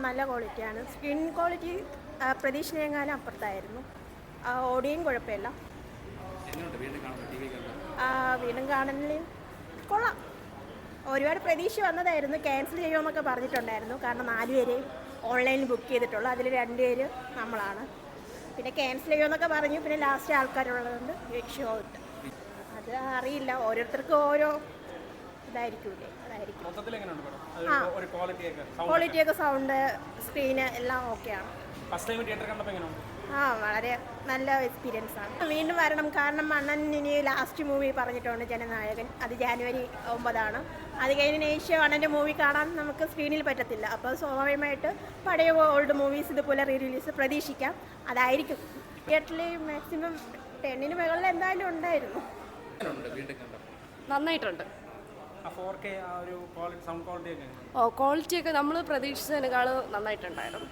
നല്ല ക്വാളിറ്റിയാണ്. Screen quality പ്രതീക്ഷിച്ചതിനേക്കാളും അപ്പുറത്തായിരുന്നു. ഓഡിയോയും കുഴപ്പമില്ല. വീണ്ടും കാണലിൽ കൊള്ളാം. ഒരുപാട് പ്രതീക്ഷ വന്നതായിരുന്നു. ക്യാൻസൽ ചെയ്യുമെന്നൊക്കെ പറഞ്ഞിട്ടുണ്ടായിരുന്നു. കാരണം 4 പേര് ഓൺലൈനിൽ ബുക്ക് ചെയ്തിട്ടുള്ളൂ. അതിൽ 2 പേര് നമ്മളാണ്. പിന്നെ ക്യാൻസൽ ചെയ്യുമെന്നൊക്കെ പറഞ്ഞു. പിന്നെ ലാസ്റ്റ് ആൾക്കാരുള്ളതുകൊണ്ട് ഷോ ഇട്ട്. അത് അറിയില്ല, ഓരോരുത്തർക്കും ഓരോ ഇതായിരിക്കൂലേ, അതായിരിക്കും. ക്വാളിറ്റിയൊക്കെ സൗണ്ട് സ്ക്രീന് എല്ലാം ഓക്കെയാണ്. വളരെ നല്ല എക്സ്പീരിയൻസ് ആണ്. വീണ്ടും വരണം. കാരണം അണ്ണൻ ഇനി ലാസ്റ്റ് മൂവി പറഞ്ഞിട്ടുണ്ട്, ജനനായകൻ. അത് ജാനുവരി 9 അത് കഴിഞ്ഞതിന് ശേഷം അണ്ണൻ്റെ മൂവി കാണാൻ നമുക്ക് സ്ക്രീനിൽ പറ്റത്തില്ല. അപ്പോൾ സ്വാഭാവികമായിട്ട് പഴയ ഓൾഡ് മൂവീസ് ഇതുപോലെ റിലീസ് പ്രതീക്ഷിക്കാം. അതായിരിക്കും. തിയേറ്ററിൽ മാക്സിമം 10ന് മുകളിൽ എന്തായാലും ഉണ്ടായിരുന്നു. നന്നായിട്ടുണ്ട്. ക്വാളിറ്റിയൊക്കെ നമ്മൾ പ്രതീക്ഷിച്ചതിനേക്കാൾ നന്നായിട്ടുണ്ടായിരുന്നു.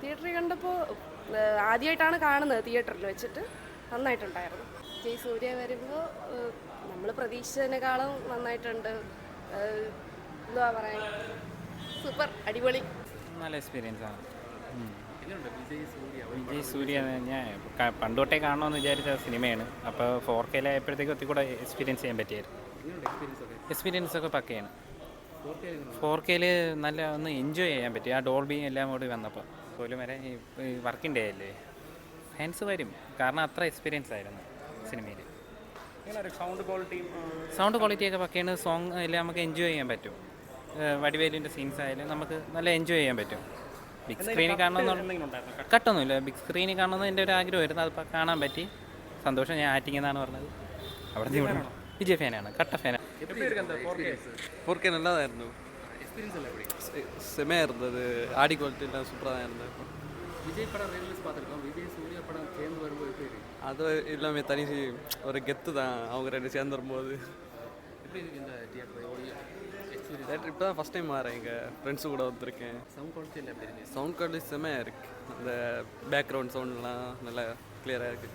തിയേറ്ററിൽ കണ്ടപ്പോൾ ആദ്യമായിട്ടാണ് കാണുന്നത്. തിയേറ്ററിൽ വെച്ചിട്ട് നന്നായിട്ടുണ്ടായിരുന്നു. ജയ് സൂര്യ വരുമ്പോൾ നമ്മൾ പ്രതീക്ഷിച്ചതിനേക്കാളും നന്നായിട്ടുണ്ട്. എന്തുവാ പറയാൻ, സൂപ്പർ, അടിപൊളി, നല്ല എക്സ്പീരിയൻസ് ആണ്. വിജയ് സൂര്യ ഞാൻ പണ്ടോട്ടേ കാണണമെന്ന് വിചാരിച്ച സിനിമയാണ്. അപ്പോൾ 4Kയിലായപ്പോഴത്തേക്ക് ഒത്തിരി എക്സ്പീരിയൻസ് ചെയ്യാൻ പറ്റിയായിരുന്നു. എക്സ്പീരിയൻസൊക്കെ പക്കയാണ്. 4Kയിൽ നല്ല ഒന്ന് എൻജോയ് ചെയ്യാൻ പറ്റി. ആ ഡോൾബി എല്ലാം കൂടി വന്നപ്പോൾ പോലും വരെ ഈ വർക്കിംഗ് ഡേ അല്ലേ, ഫാൻസ് വരും. കാരണം അത്ര എക്സ്പീരിയൻസ് ആയിരുന്നു സിനിമയിൽ. സൗണ്ട് ക്വാളിറ്റിയൊക്കെ പക്കയാണ്. സോങ് എല്ലാം നമുക്ക് എൻജോയ് ചെയ്യാൻ പറ്റും. വടിവേലിൻ്റെ സീൻസ് ആയാലും നമുക്ക് നല്ല എൻജോയ് ചെയ്യാൻ പറ്റും. ബിഗ് സ്ക്രീനിൽ കാണണമെന്ന് കട്ടൊന്നുമില്ല. ബിഗ് സ്ക്രീനിൽ കാണണമെന്ന് എൻ്റെ ഒരു ആഗ്രഹമായിരുന്നു. അതിപ്പോൾ കാണാൻ പറ്റി. സന്തോഷം. ഞാൻ ആറ്റിങ് എന്നാണ് പറഞ്ഞത്. അവിടെ നിന്ന് വിജയ് ഫാനാണ്, കട്ട ഫാനാണ്. 4K നല്ലതായിരുന്നു. செமையாக இருந்தது. ஆடி குவாலிட்டிலாம் சூப்பராக தான் இருந்தது. விஜய் படம் ரிலீஸ் பார்த்துருக்கோம். விஜய் சூர்யா படம் சேர்ந்து வரும்போது எப்படி இருக்கு? அது எல்லாமே தனி ஒரு கெத்து தான் அவங்க 2 சேர்ந்து வரும்போது. எப்படி இருக்குது இந்த தியேட்டர் எக்ஸ்பீரியன்ஸ்? தேட்டர் இப்போ தான் ஃபஸ்ட் டைம் வரேன். எங்கள் ஃப்ரெண்ட்ஸு கூட வந்திருக்கேன். சவுண்ட் குவாலிட்டி எப்படி இருக்குது? சவுண்ட் குவாலிட்டி செமையாக இருக்குது. அந்த பேக்ரவுண்ட் சவுண்ட்லாம் நல்லா கிளியராக இருக்குது.